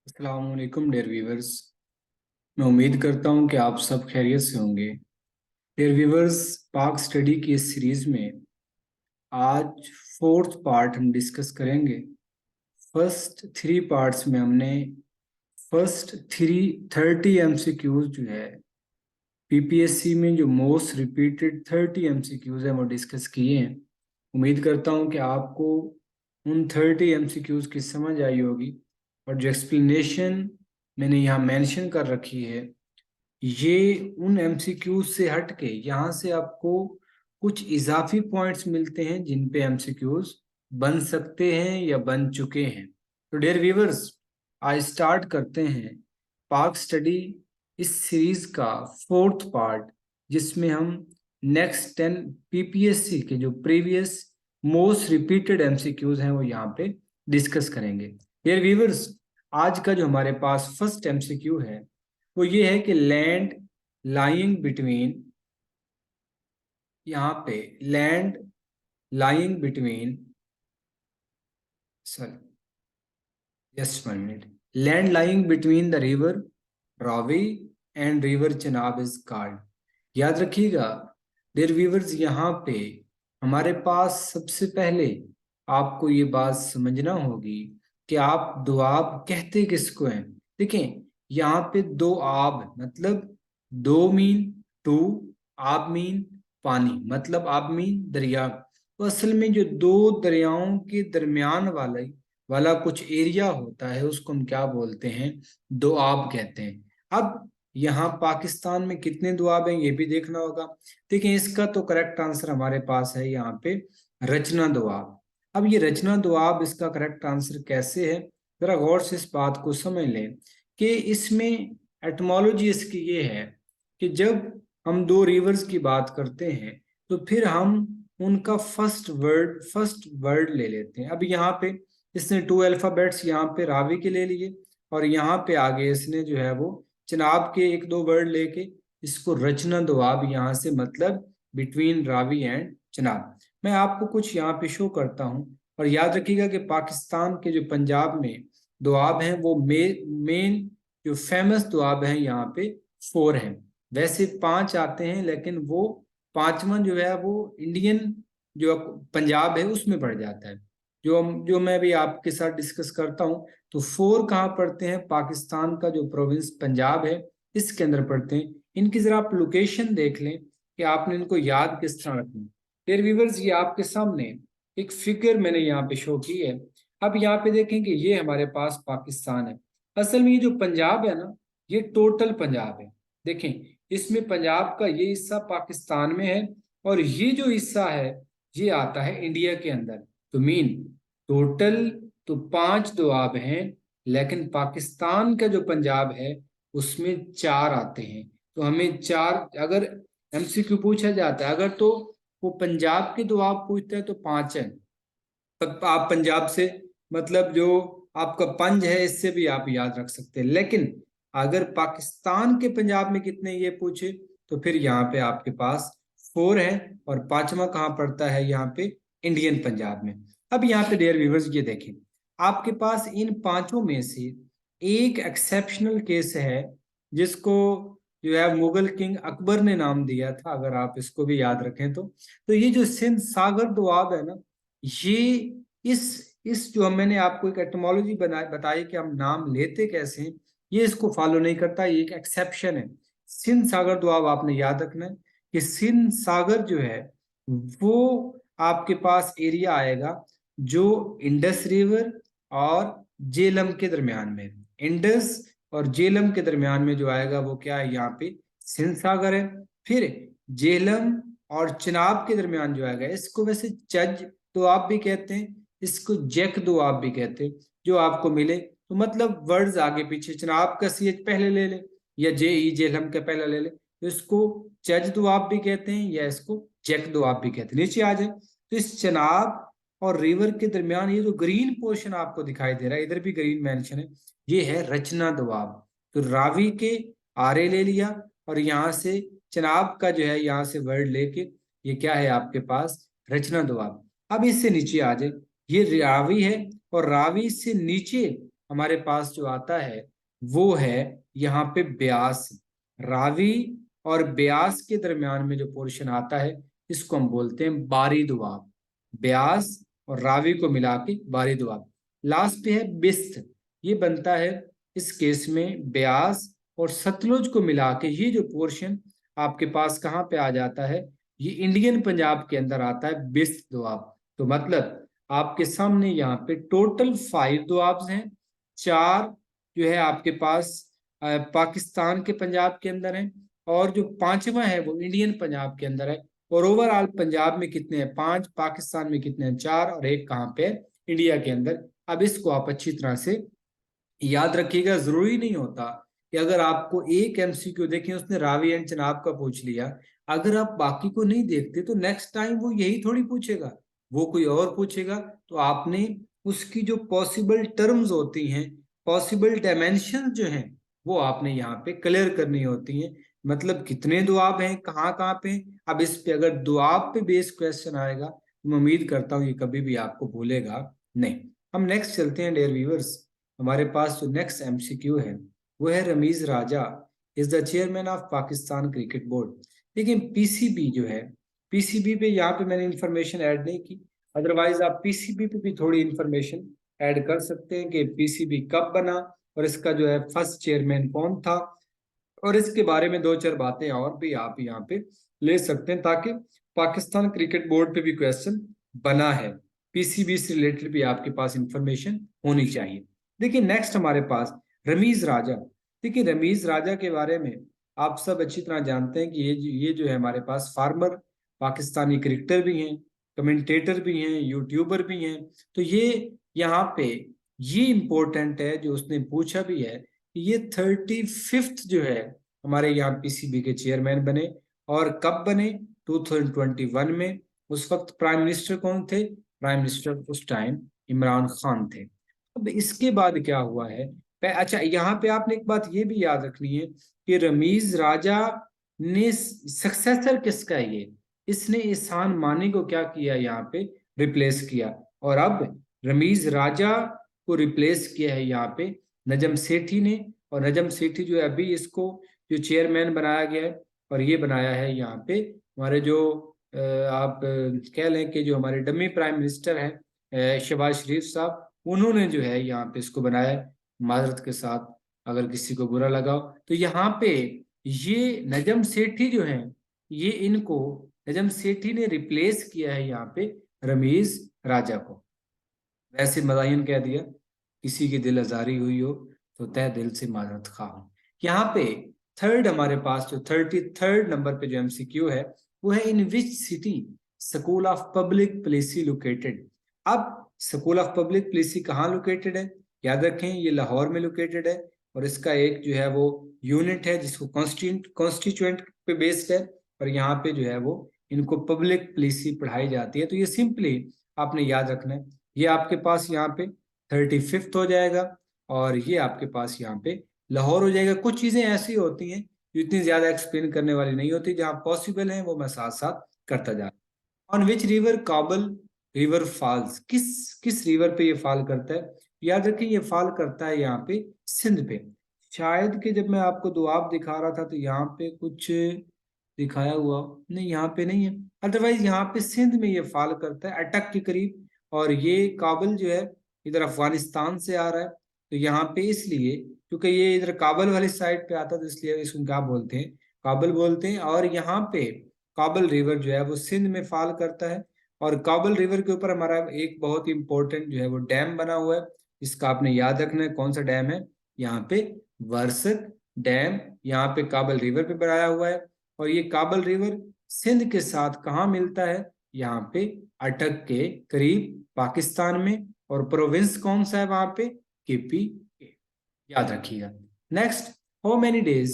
अस्सलाम वालेकुम dear viewers. मैं उम्मीद करता हूं कि आप सब खैरियत से होंगे। डियर व्यूवर्स, पाक स्टडी की इस सीरीज में आज फोर्थ पार्ट हम डिस्कस करेंगे। फर्स्ट थ्री पार्ट्स में हमने फर्स्ट 30 एमसीक्यूज जो है पीपीएससी में जो मोस्ट रिपीटेड 30 एमसीक्यूज है वो डिस्कस किए हैं। उम्मीद करता हूं कि आपको उन 30 एमसीक्यूज की समझ आई होगी और जो एक्सप्लेनेशन मैंने यहाँ मेंशन कर रखी है ये उन एमसीक्यूज से हट के यहाँ से आपको कुछ इजाफी पॉइंट्स मिलते हैं जिन पे एमसीक्यूज बन सकते हैं या बन चुके हैं। तो डियर व्यूवर्स, आज स्टार्ट करते हैं पाक स्टडी इस सीरीज का फोर्थ पार्ट, जिसमें हम नेक्स्ट 10 पीपीएससी के जो प्रीवियस मोस्ट रिपीटेड एमसीक्यूज हैं वो यहाँ पे डिस्कस करेंगे। डियर व्यूवर्स, आज का जो हमारे पास फर्स्ट एमसीक्यू है वो ये है कि लैंड लाइंग बिटवीन, यहाँ पे land lying between, sorry, just 1 minute, land lying between the river Ravi and river Chenab is called. याद रखिएगा डियर व्यूअर्स, यहाँ पे हमारे पास सबसे पहले आपको ये बात समझना होगी कि आप दोआब कहते किसको हैं। देखें, यहाँ पे दो आब मतलब दो मीन टू, आब मीन पानी, मतलब आब मीन दरिया। तो असल में जो दो दरियाओं के दरमियान वाला कुछ एरिया होता है उसको हम क्या बोलते हैं, दोआब कहते हैं। अब यहाँ पाकिस्तान में कितने दोआब हैं ये भी देखना होगा। देखिए, इसका तो करेक्ट आंसर हमारे पास है यहाँ पे रचना दोआब। अब ये रचना दोआब, इसका करेक्ट आंसर कैसे है, जरा गौर से इस बात को समझ लें कि इसमें एटमोलॉजी इसकी ये है कि जब हम दो रिवर्स की बात करते हैं तो फिर हम उनका फर्स्ट वर्ड ले लेते हैं। अब यहाँ पे इसने टू अल्फाबेट्स यहाँ पे रावी के ले लिए और यहाँ पे आगे इसने जो है वो चनाब के एक दो वर्ड लेके इसको रचना दोआब यहाँ से मतलब बिटवीन रावी एंड चनाब। मैं आपको कुछ यहाँ पे शो करता हूँ और याद रखिएगा कि पाकिस्तान के जो पंजाब में दोआब हैं वो मेन जो फेमस दोआब हैं यहाँ पे 4 हैं। वैसे 5 आते हैं लेकिन वो पांचवा जो है वो इंडियन जो पंजाब है उसमें पड़ जाता है। जो मैं भी आपके साथ डिस्कस करता हूँ तो 4 कहाँ पढ़ते हैं, पाकिस्तान का जो प्रोविंस पंजाब है इसके अंदर पढ़ते हैं। इनकी जरा आप लोकेशन देख लें कि आपने इनको याद किस तरह रखना। डियर व्यूअर्स, ये आपके सामने एक फिगर मैंने यहाँ पे शो की है। अब यहाँ पे देखें कि ये हमारे पास पाकिस्तान है। असल में ये जो पंजाब है ना, ये टोटल पंजाब है। देखें, इसमें पंजाब का ये हिस्सा पाकिस्तान में है और ये जो हिस्सा है ये आता है इंडिया के अंदर। तो मीन टोटल तो 5 दोआब हैं लेकिन पाकिस्तान का जो पंजाब है उसमें 4 आते हैं। तो हमें 4, अगर एमसीक्यू पूछा जाता है अगर तो वो पंजाब के दोआब पूछता है तो 5 है। तब आप पंजाब से मतलब जो आपका पंज है इससे भी आप याद रख सकते हैं। लेकिन अगर पाकिस्तान के पंजाब में कितने ये पूछे तो फिर यहाँ पे आपके पास 4 है और पांचवा कहाँ पड़ता है, यहाँ पे इंडियन पंजाब में। अब यहाँ पे डियर व्यूवर्स ये देखें, आपके पास इन पांचों में से एक एक्सेप्शनल केस है जिसको जो है मुगल किंग अकबर ने नाम दिया था, अगर आप इसको भी याद रखें तो ये जो सिंध सागर दोआब है ना, ये इस जो मैंने आपको एक एटमोलॉजी बताई कि हम नाम लेते कैसे हैं, ये इसको फॉलो नहीं करता, ये एक एक्सेप्शन है। सिंध सागर दोआब आपने याद रखना है कि सिंध सागर जो है वो आपके पास एरिया आएगा जो इंडस रिवर और जेलम के दरमियान में। इंडस और जेलम के दरमियान में जो आएगा वो क्या है, यहाँ पे सिंध सागर है। फिर जेलम और चिनाब के दरमियान जो आएगा इसको वैसे चज दोआब भी कहते हैं, इसको जैक दोआब भी कहते हैं। जो आपको मिले तो मतलब वर्ड्स आगे पीछे, चिनाब का सीएच पहले ले ले या जे ई जेलम के पहले ले ले तो इसको चज दोआब भी कहते हैं या इसको जैक दोआब भी कहते हैं। नीचे आ जाए तो इस चनाब और रिवर के दरमियान ये जो ग्रीन पोर्शन आपको दिखाई दे रहा है, इधर भी ग्रीन मेंशन है, ये है रचना दोआब। तो रावी के आरे ले लिया और यहाँ से चनाब का जो है यहाँ से वर्ड लेके ये क्या है आपके पास रचना दोआब। अब इससे नीचे आ जाए, ये रावी है और रावी से नीचे हमारे पास जो आता है वो है यहाँ पे ब्यास। रावी और ब्यास के दरमियान में जो पोर्शन आता है इसको हम बोलते हैं बारी दुआब। ब्यास और रावी को मिला के बारी दुआब। लास्ट पे है बिस्त। ये बनता है इस केस में ब्यास और सतलुज को मिला के ये जो पोर्शन आपके पास कहाँ पे आ जाता है, ये इंडियन पंजाब के अंदर आता है बिस्त दोआब। तो मतलब आपके सामने यहाँ पे टोटल 5 दोआब्स हैं। 4 जो है आपके पास पाकिस्तान के पंजाब के अंदर है, और जो 5वां है वो इंडियन पंजाब के अंदर है। और ओवरऑल पंजाब में कितने हैं? 5। पाकिस्तान में कितने हैं? 4। और एक कहाँ पे है? इंडिया के अंदर। अब इसको आप अच्छी तरह से याद रखिएगा। जरूरी नहीं होता कि अगर आपको एक एमसीक्यू देखें, उसने रावी एंड चनाब का पूछ लिया, अगर आप बाकी को नहीं देखते तो नेक्स्ट टाइम वो यही थोड़ी पूछेगा, वो कोई और पूछेगा। तो आपने उसकी जो पॉसिबल टर्म्स होती हैं, पॉसिबल डायमेंशन जो हैं, वो आपने यहाँ पे क्लियर करनी होती हैं। मतलब कितने दुआब हैं, कहाँ कहाँ पे हैं। अब इस पे अगर दुआब पे बेस्ड क्वेश्चन आएगा तो मैं उम्मीद करता हूँ ये कभी भी आपको भूलेगा नहीं। हम नेक्स्ट चलते हैं डियर व्यूअर्स। हमारे पास जो नेक्स्ट एमसीक्यू है वो है Rameez Raja is the chairman of Pakistan cricket board. लेकिन पीसीबी जो है, पीसीबी पे यहाँ पे मैंने इंफॉर्मेशन ऐड नहीं की, अदरवाइज आप पीसीबी पे भी थोड़ी इंफॉर्मेशन ऐड कर सकते हैं कि पीसीबी कब बना और इसका जो है फर्स्ट चेयरमैन कौन था, और इसके बारे में 2-4 बातें और भी आप यहाँ पे ले सकते हैं, ताकि पाकिस्तान क्रिकेट बोर्ड पे भी क्वेश्चन बना है, पीसीबी से रिलेटेड भी आपके पास इंफॉर्मेशन होनी चाहिए। देखिए नेक्स्ट हमारे पास रमीज राजा। देखिए रमीज राजा के बारे में आप सब अच्छी तरह जानते हैं कि ये जो है हमारे पास फार्मर पाकिस्तानी क्रिकेटर भी हैं, कमेंटेटर भी हैं, यूट्यूबर भी हैं। तो ये यहाँ पे ये इंपॉर्टेंट है जो उसने पूछा भी है, ये 35th जो है हमारे यहाँ पीसीबी के चेयरमैन बने, और कब बने? 2021 में। उस वक्त प्राइम मिनिस्टर कौन थे? प्राइम मिनिस्टर उस टाइम इमरान खान थे। अब इसके बाद क्या हुआ है? अच्छा, यहाँ पे आपने एक बात ये भी याद रखनी है कि रमीज राजा ने सक्सेसर किसका है ये? इसने एहसान मानी को क्या किया? यहाँ पे रिप्लेस किया। और अब रमीज राजा को रिप्लेस किया है यहाँ पे नजम सेठी ने। और नजम सेठी जो है अभी इसको जो चेयरमैन बनाया गया है, और ये बनाया है यहाँ पे हमारे जो आप कह लें कि जो हमारे डमी प्राइम मिनिस्टर हैं शहबाज शरीफ साहब, उन्होंने जो है यहाँ पे इसको बनाया है। माजरत के साथ अगर किसी को बुरा लगा हो, तो यहाँ पे ये नजम सेठी जो है, ये इनको नजम सेठी ने रिप्लेस किया है यहाँ पे रमीज राजा को। वैसे मदायन कह दिया, किसी की दिल आजारी हुई हो तो तह दिल से माजरत खा हूं। यहाँ पे थर्ड हमारे पास जो 33rd नंबर पे जो एमसीक्यू है वो है in which city school of public policy located. अब स्कूल ऑफ पब्लिक पॉलिसी कहाँ लोकेटेड है? याद रखें ये लाहौर में लोकेटेड है, और इसका एक जो है वो यूनिट है जिसको कॉन्स्टिट्यूएंट पे बेस्ड है, और यहाँ पे जो है वो इनको पब्लिक पॉलिसी पढ़ाई जाती है। तो ये सिंपली आपने याद रखना है। ये आपके पास यहाँ पे 35th हो जाएगा, और ये आपके पास यहाँ पे लाहौर हो जाएगा। कुछ चीजें ऐसी होती हैं जो इतनी ज्यादा एक्सप्लेन करने वाली नहीं होती, जहाँ पॉसिबल है वो मैं साथ साथ करता जा रहा हूँ। ऑन विच रिवर काबल रिवर फॉल्स, किस किस रिवर पे ये फॉल करता है? याद रखें ये फॉल करता है यहाँ पे सिंध पे। शायद कि जब मैं आपको दुआब दिखा रहा था तो यहाँ पे कुछ दिखाया हुआ नहीं, यहाँ पे नहीं है। अदरवाइज यहाँ पे सिंध में ये फॉल करता है अटक के करीब, और ये काबल जो है इधर अफगानिस्तान से आ रहा है। तो यहाँ पे इसलिए क्योंकि ये इधर काबल वाली साइड पे आता है, तो इसलिए इसको क्या बोलते हैं? काबल बोलते हैं। और यहाँ पे काबल रिवर जो है वो सिंध में फॉल करता है, और काबल रिवर के ऊपर हमारा एक बहुत इंपॉर्टेंट जो है वो डैम बना हुआ है। इसका आपने याद रखना है, कौन सा डैम है? यहाँ पे वर्सक डैम यहाँ पे काबल रिवर पे बनाया हुआ है। और ये काबल रिवर सिंध के साथ कहाँ मिलता है? यहाँ पे अटक के करीब पाकिस्तान में। और प्रोविंस कौन सा है वहां पे? केपी, याद रखिएगा। Next, how many days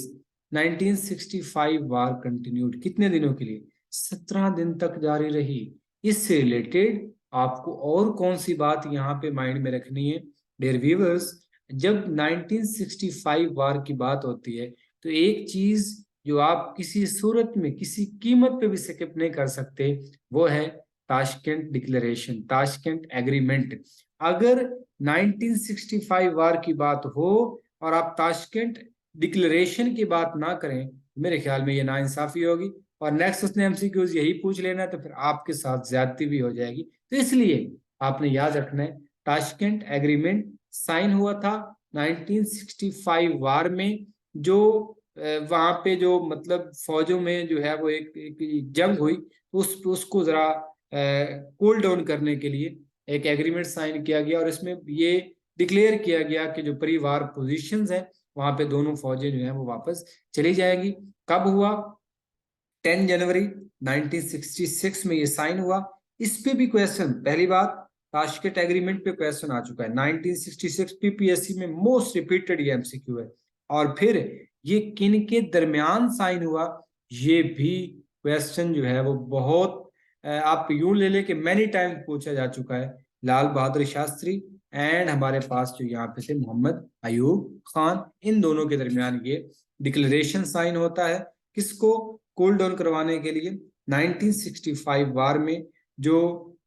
1965 war continued, कितने दिनों के लिए? 17 दिन तक जारी रही। इससे रिलेटेड आपको और कौन सी बात यहाँ पे माइंड में रखनी है डियर व्यूअर्स? जब 1965 वार की बात होती है तो एक चीज जो आप किसी सूरत में किसी कीमत पे भी स्किप नहीं कर सकते, वो है ताशकेंट डिक्लेरेशन, ताशकेंट एग्रीमेंट। अगर 1965 वार की बात हो और आप ताशकंद डिक्लेरेशन की बात ना करें, मेरे ख्याल में ये नाइंसाफी होगी। और नेक्स्ट उसने एमसीक्यूज यही पूछ लेना है, तो फिर आपके साथ ज्यादती भी हो जाएगी। तो इसलिए आपने याद रखना है, ताशकंद एग्रीमेंट साइन हुआ था 1965 वार में, जो वहां पे जो मतलब फौजों में जो है वो एक जंग हुई, उसको जरा कूल डाउन करने के लिए एक एग्रीमेंट साइन किया गया, और इसमें ये डिक्लेयर किया गया कि जो प्री वार पोजीशंस हैं वहां पे दोनों फौजें जो हैं वो वापस चली जाएगी। कब हुआ? 10 जनवरी 1966 में ये साइन हुआ। इस पे भी क्वेश्चन, पहली बात ताशकंद एग्रीमेंट पे क्वेश्चन आ चुका है 1966 पीपीएससी में, मोस्ट रिपीटेड ये एमसीक्यू है। और फिर ये किन के दरमियान साइन हुआ, ये भी क्वेश्चन जो है वो बहुत आप यूं ले ले कि मैनी टाइम पूछा जा चुका है। लाल बहादुर शास्त्री एंड हमारे पास जो यहाँ पे थे मोहम्मद अयूब खान, इन दोनों के दरमियान ये डिक्लेरेशन साइन होता है। किसको कूल डाउन करवाने के लिए? 1965 वार में जो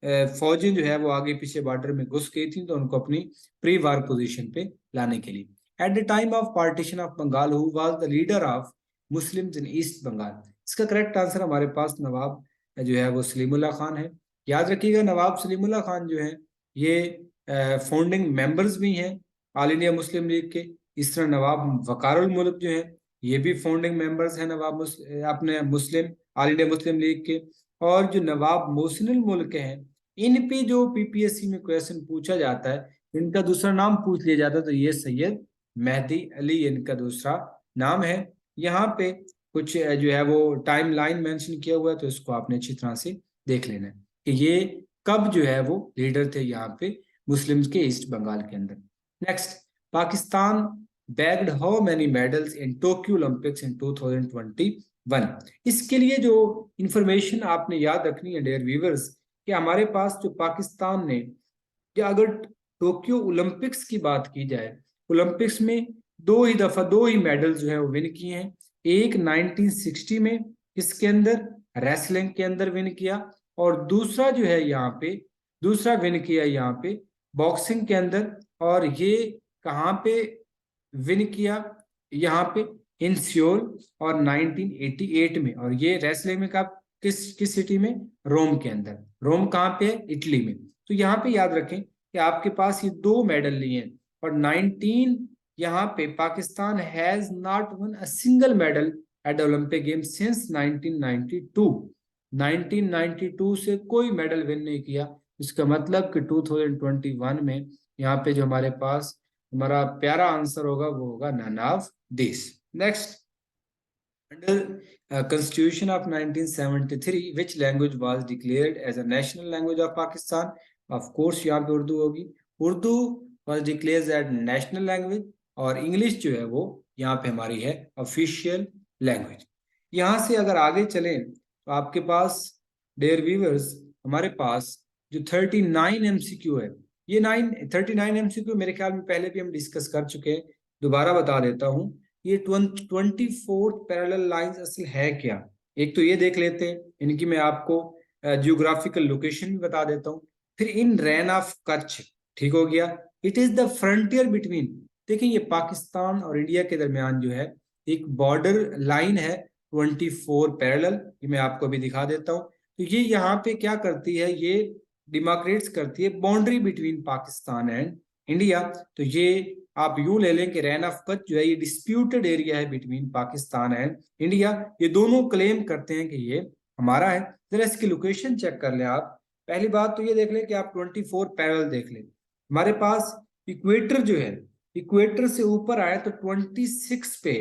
फौजें जो है वो आगे पीछे बॉर्डर में घुस गई थी, तो उनको अपनी प्री वार पोजीशन पे लाने के लिए। At the time of partition of Bengal, who was the leader of Muslims in East Bengal? इसका करेक्ट आंसर हमारे पास नवाब जो है वो सलीमुल्लाह खान है। याद रखिएगा, नवाब सलीमुल्लाह खान जो है ये फाउंडिंग मेंबर्स भी हैं ऑल इंडिया मुस्लिम लीग के। इस तरह नवाब वकारुल मुल्क जो है ये भी फाउंडिंग मेंबर्स हैं नवाब अपने मुस्लिम ऑल इंडिया मुस्लिम लीग के। और जो नवाब मोहसिनुल मुल्क हैं, इन पे जो पीपीएससी में क्वेश्चन पूछा जाता है, इनका दूसरा नाम पूछ लिया जाता है, तो ये सैयद मेहदी अली इनका दूसरा नाम है। यहाँ पे कुछ जो है वो टाइम लाइन मेंशन किया हुआ है, तो इसको आपने अच्छी तरह से देख लेना है कि ये कब जो है वो लीडर थे यहाँ पे मुस्लिम्स के ईस्ट बंगाल के अंदर। Next, Pakistan bagged how many medals in Tokyo Olympics इन 2021? इसके लिए जो इंफॉर्मेशन आपने याद रखनी है डियर व्यूअर्स, कि हमारे पास जो पाकिस्तान ने, कि अगर टोक्यो ओलंपिक्स की बात की जाए, ओलंपिक्स में दो ही मेडल जो है वो विन किए हैं। एक 1960 में इसके अंदर रेसलिंग के अंदर विन किया, और दूसरा जो है यहाँ पे दूसरा विन किया यहाँ पे बॉक्सिंग के अंदर। और ये कहाँ पे विन किया? यहाँ पे इन सियोल और 1988 में। और ये रेसलिंग में कब, किस सिटी में? रोम के अंदर। रोम कहाँ पे है? इटली में। तो यहाँ पे याद रखें कि आपके पास ये दो मेडल लिए हैं, और 19 यहाँ पे Pakistan has not one a single medal at the Olympic game since 1992। 1992 से कोई मेडल विन नहीं किया। इसका मतलब कि 2021 में यहाँ पे जो हमारे पास हमारा प्यारा आंसर होगा वो होगा none of this. Next, under constitution of 1973 which language was declared as a national language of Pakistan? Of course यहाँ पे उर्दू होगी। Urdu was declared as national language, और इंग्लिश जो है वो यहाँ पे हमारी है ऑफिशियल लैंग्वेज। यहाँ से अगर आगे चलें तो आपके पास डियर व्यूअर्स हमारे पास जो 39 एमसीक्यू है, ये 39 एमसीक्यू मेरे ख्याल में पहले भी हम डिस्कस कर चुके हैं, दोबारा बता देता हूँ। ये 24 पैरेलल लाइंस असल है क्या? एक तो ये देख लेते हैं, इनकी मैं आपको जियोग्राफिकल लोकेशन भी बता देता हूँ। फिर इन रैन ऑफ कच्छ, ठीक हो गया। It is the frontier between, देखिए ये पाकिस्तान और इंडिया के दरमियान जो है एक बॉर्डर लाइन है 24 पैरेलल, ये मैं आपको भी दिखा देता हूँ। तो ये यहाँ पे क्या करती है, ये डिमार्केट्स करती है boundary between Pakistan and India. तो ये आप यूं ले लें कि रैन ऑफ कच्छ जो है ये डिस्प्यूटेड एरिया है बिटवीन पाकिस्तान एंड इंडिया। ये दोनों क्लेम करते हैं कि ये हमारा है। जरा इसकी लोकेशन चेक कर लें आप। पहली बात तो ये देख लें कि आप 24 पैरेलल देख लें। हमारे पास इक्वेटर जो है, इक्वेटर से ऊपर आए तो 26 पे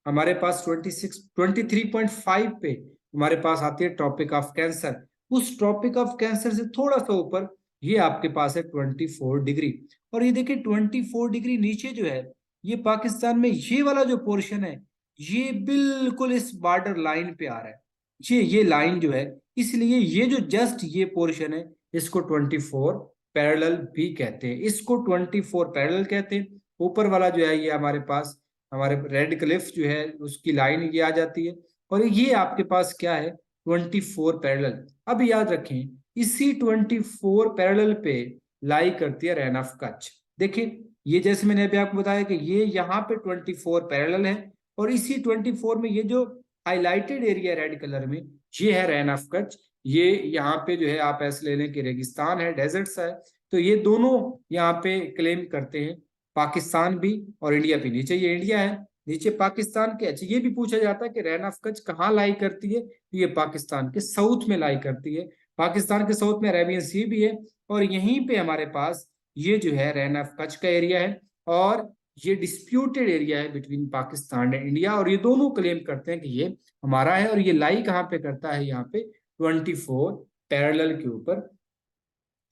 हमारे पास 23.5 पे हमारे पास आती है ट्रॉपिक ऑफ कैंसर। उस ट्रॉपिक ऑफ कैंसर से थोड़ा सा ऊपर ये आपके पास है 24 डिग्री। और ये देखिए 24 डिग्री नीचे जो है ये पाकिस्तान में ये वाला जो पोर्शन है ये बिल्कुल इस बॉर्डर लाइन पे आ रहा है। ये लाइन जो है, इसलिए ये जो जस्ट ये पोर्शन है इसको 24 पैरेलल भी कहते हैं, इसको 24 पैरेलल कहते हैं। ऊपर वाला जो है ये हमारे पास हमारे रेड क्लिफ जो है उसकी लाइन ये आ जाती है, और ये आपके पास क्या है 24 पैरेलल। अब याद रखें इसी 24 पैरेलल पे लाई करती है रैन ऑफ कच्छ। देखिए ये जैसे मैंने अभी आपको बताया कि ये यहाँ पे 24 पैरेलल है, और इसी 24 में ये जो हाईलाइटेड एरिया रेड कलर में, ये है रैन ऑफ कच्छ। ये यहाँ पे जो है आप ऐसे ले लें कि रेगिस्तान है, डेजर्ट्स है। तो ये दोनों यहाँ पे क्लेम करते हैं, पाकिस्तान भी और इंडिया भी। नीचे ये इंडिया है, नीचे पाकिस्तान के। अच्छा, ये भी पूछा जाता है कि रैन ऑफ कच्छ कहाँ लाई करती है, तो ये पाकिस्तान के साउथ में लाई करती है। पाकिस्तान के साउथ में अरेबियन सी भी है, और यहीं पे हमारे पास ये जो है रैन ऑफ कच्छ का एरिया है, और ये डिस्प्यूटेड एरिया है बिटवीन पाकिस्तान एंड इंडिया, और ये दोनों क्लेम करते हैं कि ये हमारा है। और ये लाई कहाँ पे करता है, यहाँ पे 24 पैरेलल के ऊपर।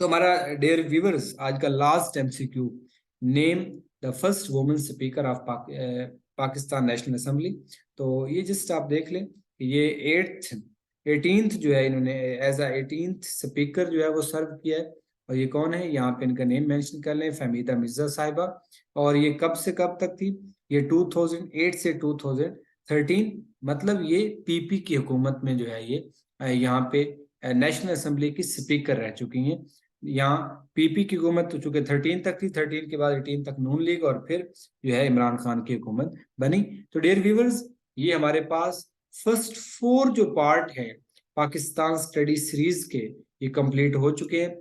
तो हमारा डियर व्यूअर्स आज का last MCQ, name the first women speaker of Pakistan national assembly. तो ये जस्ट आप देख लें कि ये 18th जो है, इन्होंने एज अ 18th स्पीकर जो है वो सर्व किया है। और ये कौन है, यहाँ पे इनका नेम मेंशन कर लें, फहमीदा मिर्जा साहिबा। और ये कब से कब तक थी, ये 2008 से 2013, मतलब ये पीपी की हुकूमत में जो है ये यहाँ पे नेशनल असेंबली की स्पीकर रह चुकी हैं। यहाँ पीपी की हुकूमत तो चूंकि 13 तक थी, 13 के बाद 18 तक नून लीग, और फिर जो है इमरान खान की हुकूमत बनी। तो डियर व्यूअर्स, ये हमारे पास फर्स्ट 4 जो पार्ट है पाकिस्तान स्टडी सीरीज के, ये कंप्लीट हो चुके हैं,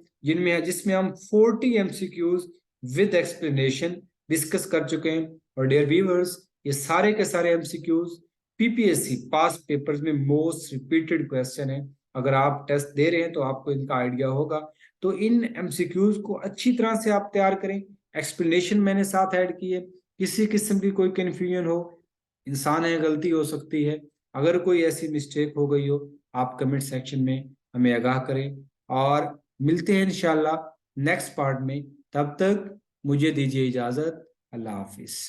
जिसमें हम 40 एमसीक्यूज विद एक्सप्लेनेशन डिस्कस कर चुके हैं। और डियर व्यूअर्स, ये सारे के सारे एमसीक्यूज पीपीएससी पास पेपर्स में मोस्ट रिपीटेड क्वेश्चन है। अगर आप टेस्ट दे रहे हैं तो आपको इनका आइडिया होगा। तो इन एमसीक्यूज को अच्छी तरह से आप तैयार करें। एक्सप्लेनेशन मैंने साथ ऐड की है। किसी किस्म की कोई कंफ्यूजन हो, इंसान है, गलती हो सकती है, अगर कोई ऐसी मिस्टेक हो गई हो, आप कमेंट सेक्शन में हमें आगाह करें। और मिलते हैं इंशाल्लाह नेक्स्ट पार्ट में। तब तक मुझे दीजिए इजाजत। अल्लाह हाफिज।